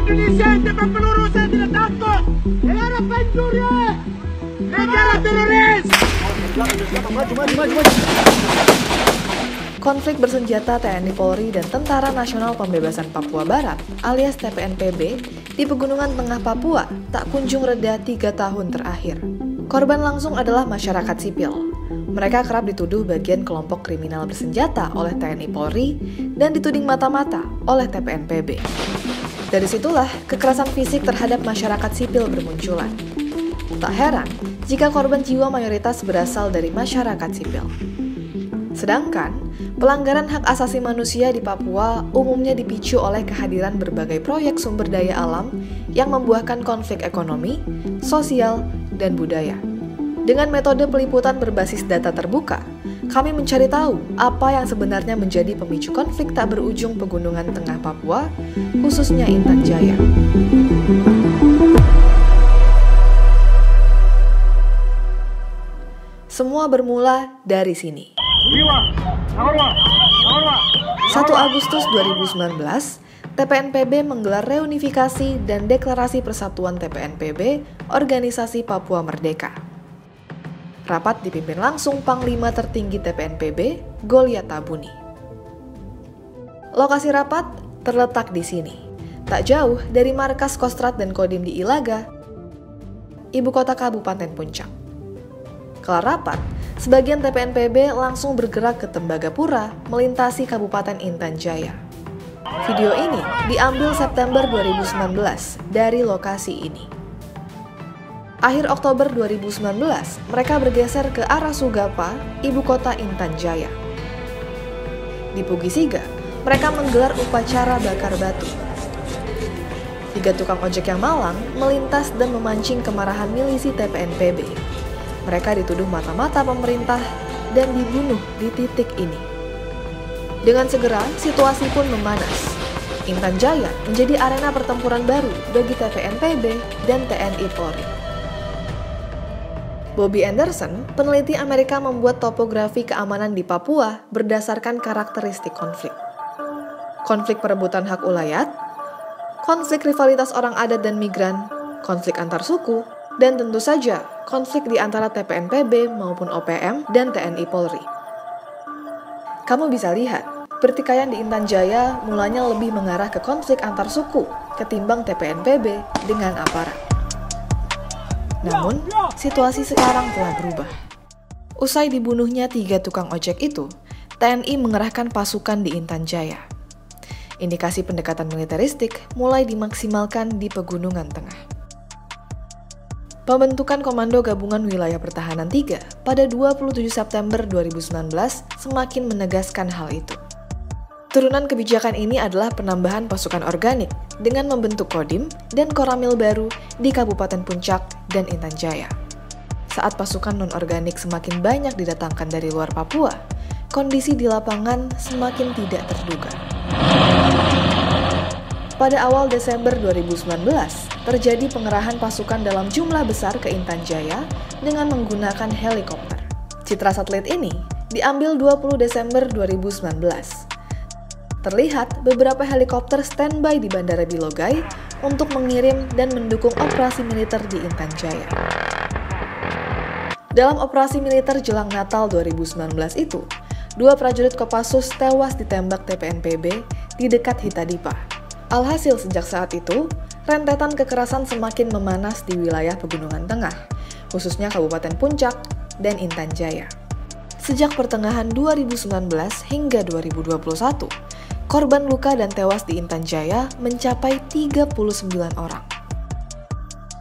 Indonesia tempat peluru, saya tidak takut. Negara pencur ya. Negara teroris. Maju. Konflik bersenjata TNI Polri dan Tentara Nasional Pembebasan Papua Barat alias TPNPB di Pegunungan Tengah Papua tak kunjung reda 3 tahun terakhir. Korban langsung adalah masyarakat sipil. Mereka kerap dituduh bagian kelompok kriminal bersenjata oleh TNI Polri dan dituding mata-mata oleh TPNPB. Dari situlah kekerasan fisik terhadap masyarakat sipil bermunculan. Tak heran jika korban jiwa mayoritas berasal dari masyarakat sipil. Sedangkan, pelanggaran hak asasi manusia di Papua umumnya dipicu oleh kehadiran berbagai proyek sumber daya alam yang membuahkan konflik ekonomi, sosial, dan budaya. Dengan metode peliputan berbasis data terbuka, kami mencari tahu apa yang sebenarnya menjadi pemicu konflik tak berujung Pegunungan Tengah Papua, khususnya Intan Jaya. Semua bermula dari sini. 1 Agustus 2019, TPNPB menggelar reunifikasi dan deklarasi persatuan TPNPB, Organisasi Papua Merdeka. Rapat dipimpin langsung Panglima Tertinggi TPNPB, Goliat Tabuni. Lokasi rapat terletak di sini, tak jauh dari markas Kostrad dan Kodim di Ilaga, ibu kota Kabupaten Puncak. Kelar rapat, sebagian TPNPB langsung bergerak ke Tembagapura melintasi Kabupaten Intan Jaya. Video ini diambil September 2019 dari lokasi ini. Akhir Oktober 2019, mereka bergeser ke arah Sugapa, ibu kota Intan Jaya. Di Pugisiga, mereka menggelar upacara bakar batu. 3 tukang ojek yang malang melintas dan memancing kemarahan milisi TPNPB. Mereka dituduh mata-mata pemerintah dan dibunuh di titik ini. Dengan segera, situasi pun memanas. Intan Jaya menjadi arena pertempuran baru bagi TPNPB dan TNI Polri. Bobby Anderson, peneliti Amerika, membuat topografi keamanan di Papua berdasarkan karakteristik konflik. Konflik perebutan hak ulayat, konflik rivalitas orang adat dan migran, konflik antar suku, dan tentu saja konflik di antara TPNPB maupun OPM dan TNI Polri. Kamu bisa lihat, pertikaian di Intan Jaya mulanya lebih mengarah ke konflik antar suku ketimbang TPNPB dengan aparat. Namun, situasi sekarang telah berubah. Usai dibunuhnya 3 tukang ojek itu, TNI mengerahkan pasukan di Intan Jaya. Indikasi pendekatan militeristik mulai dimaksimalkan di Pegunungan Tengah. Pembentukan Komando Gabungan Wilayah Pertahanan 3 pada 27 September 2019 semakin menegaskan hal itu. Turunan kebijakan ini adalah penambahan pasukan organik dengan membentuk Kodim dan Koramil baru di Kabupaten Puncak dan Intan Jaya. Saat pasukan non-organik semakin banyak didatangkan dari luar Papua, kondisi di lapangan semakin tidak terduga. Pada awal Desember 2019, terjadi pengerahan pasukan dalam jumlah besar ke Intan Jaya dengan menggunakan helikopter. Citra satelit ini diambil 20 Desember 2019. Terlihat beberapa helikopter standby di Bandara Bilogai untuk mengirim dan mendukung operasi militer di Intan Jaya. Dalam operasi militer jelang Natal 2019 itu, 2 prajurit Kopassus tewas ditembak TPNPB di dekat Hitadipa. Alhasil sejak saat itu, rentetan kekerasan semakin memanas di wilayah Pegunungan Tengah, khususnya Kabupaten Puncak dan Intan Jaya. Sejak pertengahan 2019 hingga 2021, korban luka dan tewas di Intan Jaya mencapai 39 orang.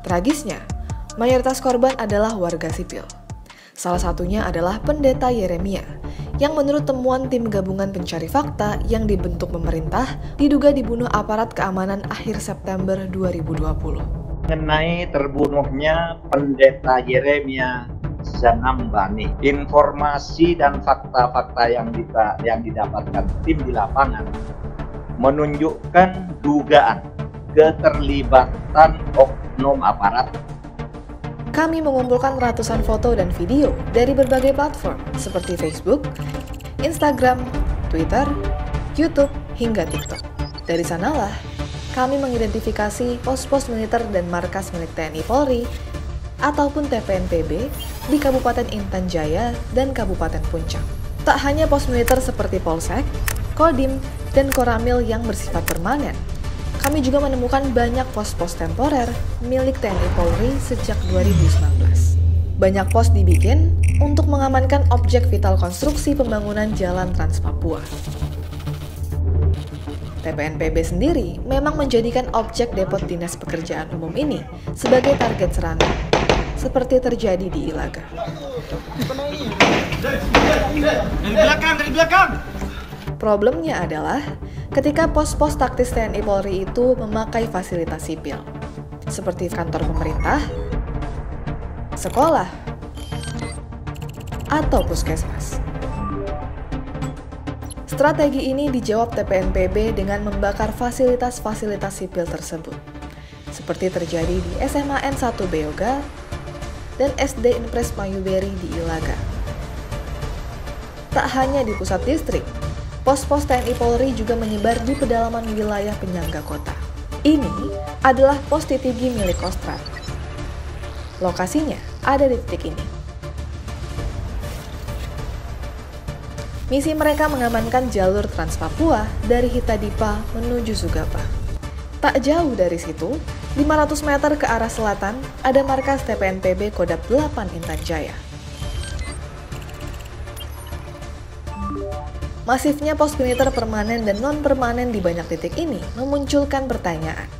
Tragisnya, mayoritas korban adalah warga sipil. Salah satunya adalah Pendeta Yeremia, yang menurut temuan tim gabungan pencari fakta yang dibentuk pemerintah, diduga dibunuh aparat keamanan akhir September 2020. Mengenai terbunuhnya Pendeta Yeremia Zanambani, informasi dan fakta-fakta yang didapatkan tim di lapangan menunjukkan dugaan keterlibatan oknum aparat. Kami mengumpulkan ratusan foto dan video dari berbagai platform seperti Facebook, Instagram, Twitter, YouTube, hingga TikTok. Dari sanalah kami mengidentifikasi pos-pos militer dan markas milik TNI Polri ataupun TPNPB di Kabupaten Intan Jaya dan Kabupaten Puncak. Tak hanya pos militer seperti Polsek, Kodim, dan Koramil yang bersifat permanen, kami juga menemukan banyak pos-pos temporer milik TNI Polri sejak 2019. Banyak pos dibikin untuk mengamankan objek vital konstruksi pembangunan Jalan Trans Papua. TPNPB sendiri memang menjadikan objek depot Dinas Pekerjaan Umum ini sebagai target serangan, seperti terjadi di Ilaga. Dari belakang! Problemnya adalah ketika pos-pos taktis TNI Polri itu memakai fasilitas sipil, seperti kantor pemerintah, sekolah, atau puskesmas. Strategi ini dijawab TPNPB dengan membakar fasilitas-fasilitas sipil tersebut, seperti terjadi di SMA N1 Beoga dan SD Impres Mayuberi di Ilaga. Tak hanya di pusat distrik, pos-pos TNI Polri juga menyebar di pedalaman wilayah penyangga kota. Ini adalah pos Titigi milik Kostrad. Lokasinya ada di titik ini. Misi mereka mengamankan jalur Trans Papua dari Hitadipa menuju Sugapa. Tak jauh dari situ, 500 meter ke arah selatan, ada markas TPNPB Kodap 8 Intan Jaya. Masifnya pos militer permanen dan non-permanen di banyak titik ini memunculkan pertanyaan,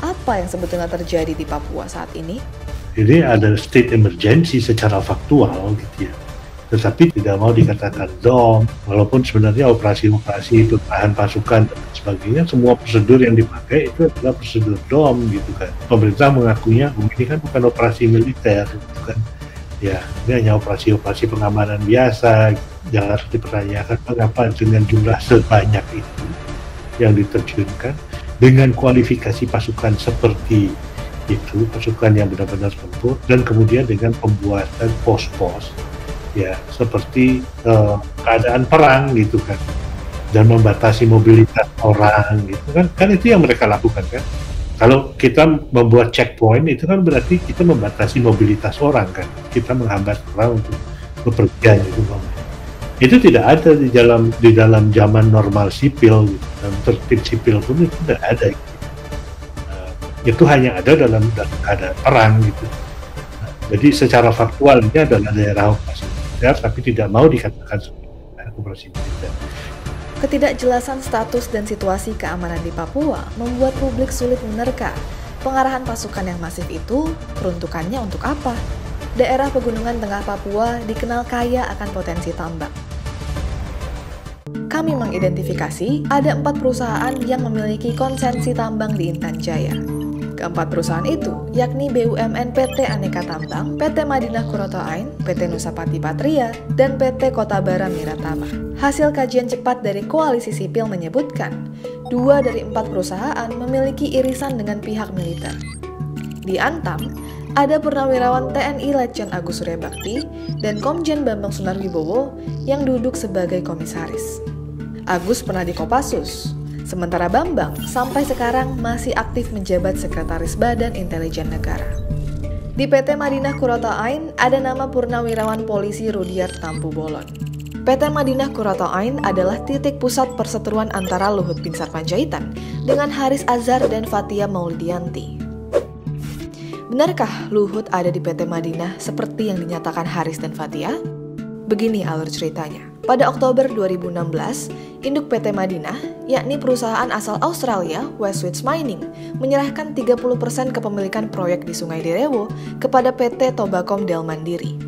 apa yang sebetulnya terjadi di Papua saat ini? Ini ada state emergency secara faktual gitu ya. Tetapi tidak mau dikatakan DOM, walaupun sebenarnya operasi-operasi pertahanan pasukan dan sebagainya, semua prosedur yang dipakai itu adalah prosedur DOM gitu kan. Pemerintah mengakuinya ini kan bukan operasi militer gitu kan. Ya, ini hanya operasi-operasi pengamanan biasa. Jangan dipertanyakan mengapa dengan jumlah sebanyak itu yang diterjunkan dengan kualifikasi pasukan seperti itu, pasukan yang benar-benar tempur, dan kemudian dengan pembuatan pos-pos ya seperti keadaan perang gitu kan, dan membatasi mobilitas orang gitu kan itu yang mereka lakukan kan. Kalau kita membuat checkpoint itu kan berarti kita membatasi mobilitas orang kan, kita menghambat orang untuk bepergian gitu kan. Itu tidak ada di dalam zaman normal sipil, gitu. Dalam tertib sipil pun itu tidak ada. Gitu. Itu hanya ada dalam keadaan perang gitu. Jadi secara faktual ini adalah daerah operasi militer, tapi tidak mau dikatakan sebagai operasi militer. Ketidakjelasan status dan situasi keamanan di Papua membuat publik sulit menerka pengarahan pasukan yang masif itu peruntukannya untuk apa. Daerah pegunungan tengah Papua dikenal kaya akan potensi tambang. Kami mengidentifikasi ada 4 perusahaan yang memiliki konsensi tambang di Intan Jaya. Keempat perusahaan itu yakni BUMN PT Aneka Tambang, PT Madinah Kuroto Ain, PT Nusapati Patria, dan PT Kota Bara Miratama. Hasil kajian cepat dari Koalisi Sipil menyebutkan 2 dari 4 perusahaan memiliki irisan dengan pihak militer. Di Antam, ada Purnawirawan TNI Letjen Agus Surya Bakti dan Komjen Bambang Sunarwibowo yang duduk sebagai komisaris. Agus pernah di Kopassus, sementara Bambang sampai sekarang masih aktif menjabat Sekretaris Badan Intelijen Negara. Di PT Madinah Kuroto Ain ada nama Purnawirawan Polisi Rudiart Tampu Bolon. PT Madinah Kuroto Ain adalah titik pusat perseteruan antara Luhut Binsar Panjaitan dengan Haris Azhar dan Fathia Maulidianti. Benarkah Luhut ada di PT Madinah seperti yang dinyatakan Haris dan Fathia? Begini alur ceritanya. Pada Oktober 2016, induk PT Madinah, yakni perusahaan asal Australia, Westwich Mining, menyerahkan 30% kepemilikan proyek di Sungai Derewo kepada PT Tobacom Del Mandiri.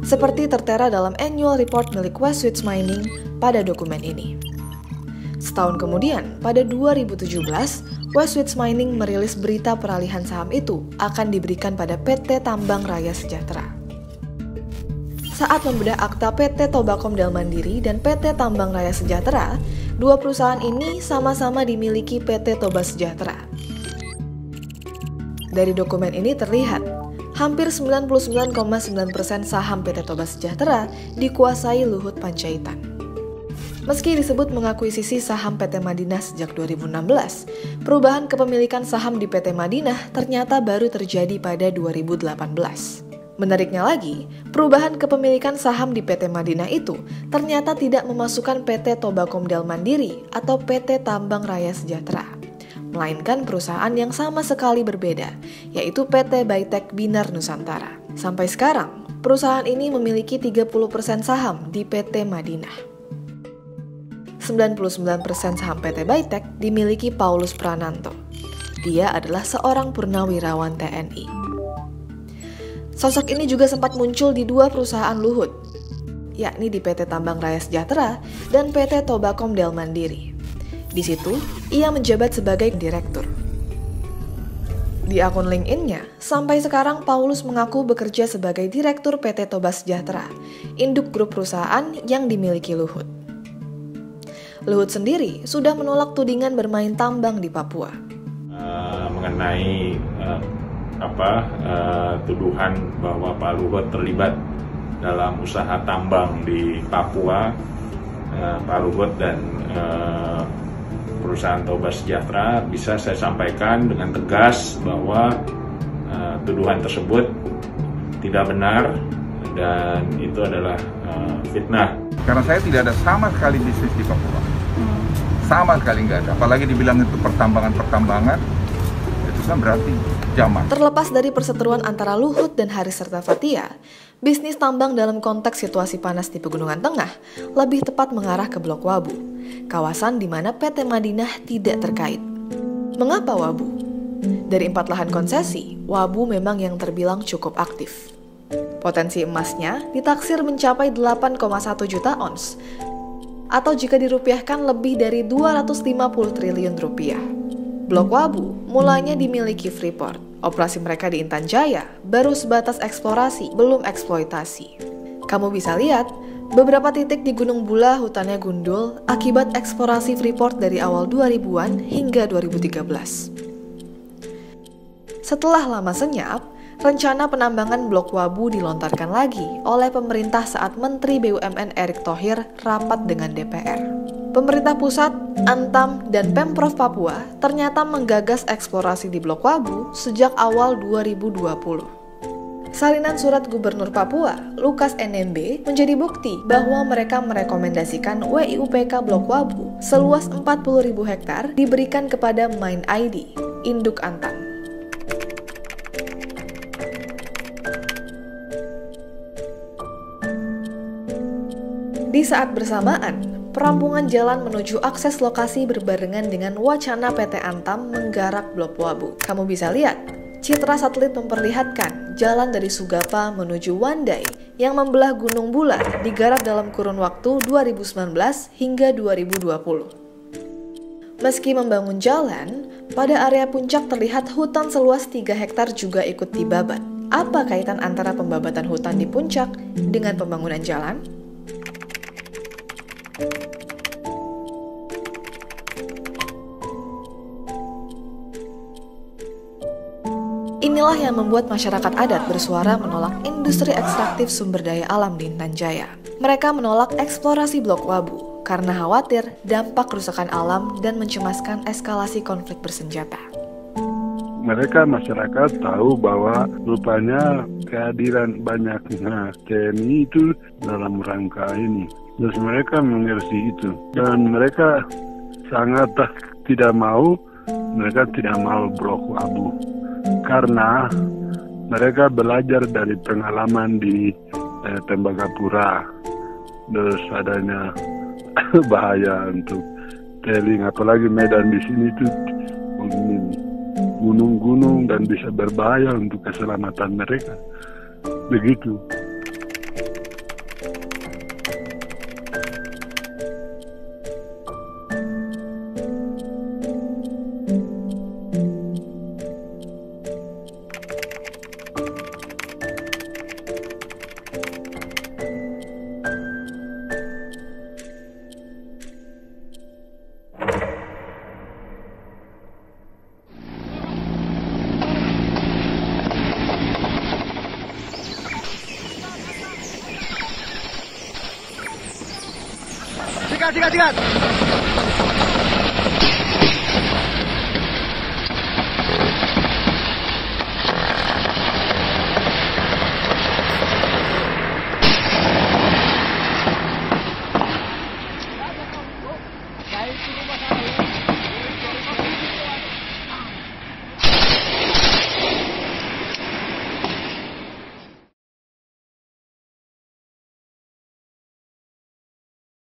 Seperti tertera dalam annual report milik Westwich Mining pada dokumen ini. Setahun kemudian, pada 2017, Westwich Mining merilis berita peralihan saham itu akan diberikan pada PT Tambang Raya Sejahtera. Saat membedah akta PT Tobacom Del Mandiri dan PT Tambang Raya Sejahtera, 2 perusahaan ini sama-sama dimiliki PT Toba Sejahtera. Dari dokumen ini terlihat, hampir 99,9% saham PT Toba Sejahtera dikuasai Luhut Panjaitan. Meski disebut mengakuisisi saham PT Madinah sejak 2016, perubahan kepemilikan saham di PT Madinah ternyata baru terjadi pada 2018. Menariknya lagi, perubahan kepemilikan saham di PT Madinah itu ternyata tidak memasukkan PT Tobakomdel Mandiri atau PT Tambang Raya Sejahtera, melainkan perusahaan yang sama sekali berbeda, yaitu PT Baitek Binar Nusantara. Sampai sekarang, perusahaan ini memiliki 30% saham di PT Madinah. 99% saham PT Baitek dimiliki Paulus Prananto. Dia adalah seorang purnawirawan TNI. Sosok ini juga sempat muncul di dua perusahaan Luhut, yakni di PT Tambang Raya Sejahtera dan PT Tobakomdel Mandiri. Di situ, ia menjabat sebagai direktur. Di akun LinkedIn-nya, sampai sekarang Paulus mengaku bekerja sebagai direktur PT Toba Sejahtera, induk grup perusahaan yang dimiliki Luhut. Luhut sendiri sudah menolak tudingan bermain tambang di Papua. Mengenai tuduhan bahwa Pak Luhut terlibat dalam usaha tambang di Papua, Pak Luhut dan perusahaan Toba Sejahtera, bisa saya sampaikan dengan tegas bahwa tuduhan tersebut tidak benar dan itu adalah fitnah. Karena saya tidak ada sama sekali bisnis di Papua. Sama sekali nggak ada. Apalagi dibilang itu pertambangan, itu kan berarti zaman. Terlepas dari perseteruan antara Luhut dan Haris serta Fathia, bisnis tambang dalam konteks situasi panas di Pegunungan Tengah lebih tepat mengarah ke Blok Wabu, kawasan di mana PT Madinah tidak terkait. Mengapa Wabu? Dari 4 lahan konsesi, Wabu memang yang terbilang cukup aktif. Potensi emasnya ditaksir mencapai 8,1 juta ons, atau jika dirupiahkan lebih dari 250 triliun rupiah. Blok Wabu mulanya dimiliki Freeport. Operasi mereka di Intan Jaya baru sebatas eksplorasi, belum eksploitasi. Kamu bisa lihat, beberapa titik di Gunung Bula hutannya gundul akibat eksplorasi Freeport dari awal 2000-an hingga 2013. Setelah lama senyap, rencana penambangan Blok Wabu dilontarkan lagi oleh pemerintah saat Menteri BUMN Erick Thohir rapat dengan DPR. Pemerintah pusat, Antam, dan Pemprov Papua ternyata menggagas eksplorasi di Blok Wabu sejak awal 2020. Salinan surat Gubernur Papua, Lukas NMB, menjadi bukti bahwa mereka merekomendasikan WIUPK Blok Wabu seluas 40.000 hektar diberikan kepada Mind ID, induk Antam. Di saat bersamaan, perampungan jalan menuju akses lokasi berbarengan dengan wacana PT Antam menggarap Blok Wabu. Kamu bisa lihat, citra satelit memperlihatkan jalan dari Sugapa menuju Wandai yang membelah Gunung Bula digarap dalam kurun waktu 2019 hingga 2020. Meski membangun jalan, pada area puncak terlihat hutan seluas 3 hektar juga ikut dibabat. Apa kaitan antara pembabatan hutan di puncak dengan pembangunan jalan? Inilah yang membuat masyarakat adat bersuara menolak industri ekstraktif sumber daya alam di Intan Jaya. Mereka menolak eksplorasi Blok Wabu karena khawatir dampak kerusakan alam dan mencemaskan eskalasi konflik bersenjata. Mereka masyarakat tahu bahwa rupanya kehadiran banyaknya TNI itu dalam rangka ini. Terus mereka mengerti itu. Dan mereka sangat tidak mau Blok Wabu. Karena mereka belajar dari pengalaman di Tembagapura. Terus adanya bahaya untuk tailing, apalagi medan di sini itu gunung-gunung dan bisa berbahaya untuk keselamatan mereka. Begitu. sikat.